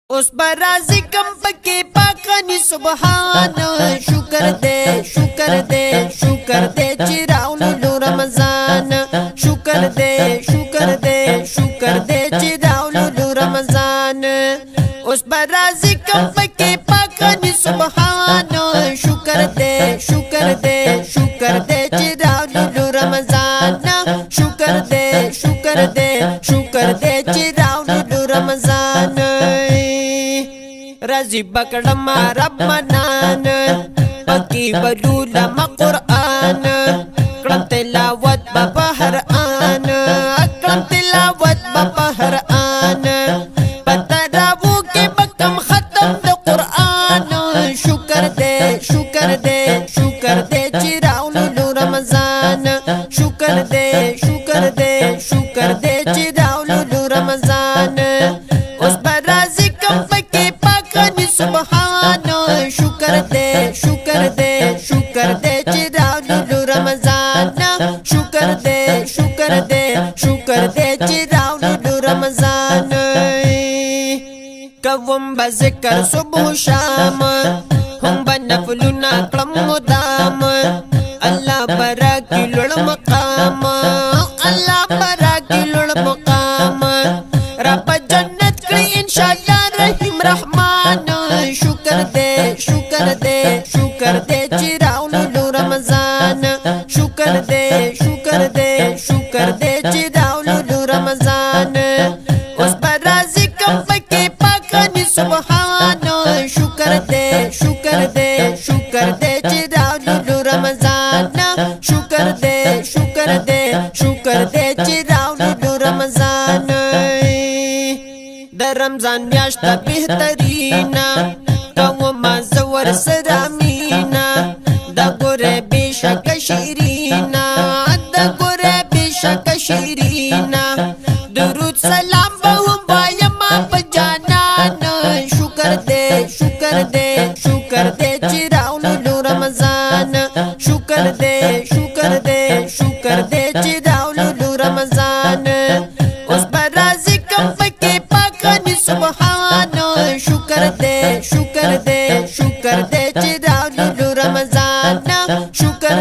उस बराजी कम पके पाकनी सुबहान शुक्र दे चिराउलू रमजान शुक्र दे चिराउलू रमजान उस बराजी कम पके पाकनी सुबहान शुक्र दे चिराउलू रमजान शुक्र दे चिराउलू रमजान राजी बकड़मा रब मनान पकी बलूला क़ुरआन अकरम तिलावत बपहर आन अकरम तिलावत बपहर आन पतरावू के बकम खत्म द क़ुरआन शुक्र दे चिराउलू रमजान शुक्र दे चिराउलू रमजान उस बराजी कम पके सुबहान शुक्र दे चिराउलू रमजान शुक्र दे चिराउलू रमजान कवम बज़िक्र सुबह शाम हम बनफलुना क़लम मुदाम अल्लाह बरा की लुड़ मकाम अल्लाह बरा की लुड़ मकाम रब जन्नत की इंशाअल्लाह रहीम रहमान शुक्र दे चिराउलू रमजान शुक्र दे चिराउलू रमजान उस बराजी कम पके पाकनी सुबहान शुक्र दे चिराउलू रमजान शुक्र दे चिराउलू रमजान द रमजान म्याश्त बेहतरीना कौ मज़वर सरामीना द गुरे बेशक शीरीना द गुरे बेशक शीरीना दुरूद सलाम बहु बायमा बजानान शुक्र दे चिराउलू रमजान शुक्र दे चिराउलू रमजान उस बराजी कम पके पाकनी सुबहान शुक्र दे चिराउलू रमजान शुक्र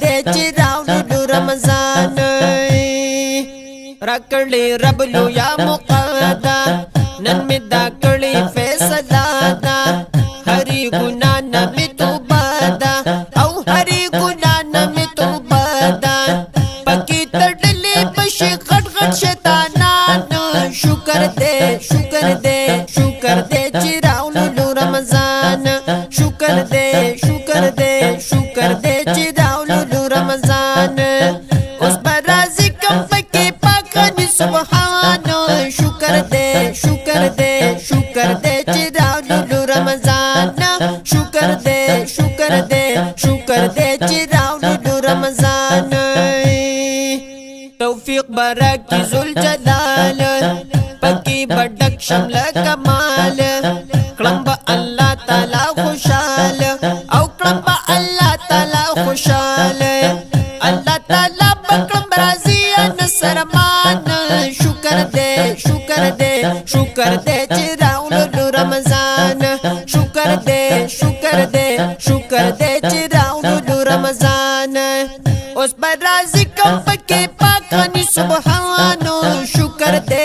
दे चिराउलू रमजान रकड़े रबलू या मुक़ादा नन में दाकड़े फैसलादा हरी गुना न में तो बादा औ हरी गुना न में तो बादा पकी तड़ले बशे खट शैतानान शुक्र दे चिराउलू रमजान शुक्र दे चिराउलू रमजान उस बराजी कम पके पाकनी सुबहान शुक्र दे चिराउलू रमजान शुक्र दे चिराउलू रमजान तौफीक बरकी जुल जलाल पकी बडक शमल कमाल क़लम अल्लाह ताला खुशाल औ क़लम अल्लाह ताला खुशाल अल्लाह ताला बकरम राजी नसरमान शुक्र दे चिराउलू रमजान शुक्र दे चिराउलू रमजान उस बराजी कम पके पाकनी सुबहान शुक्र दे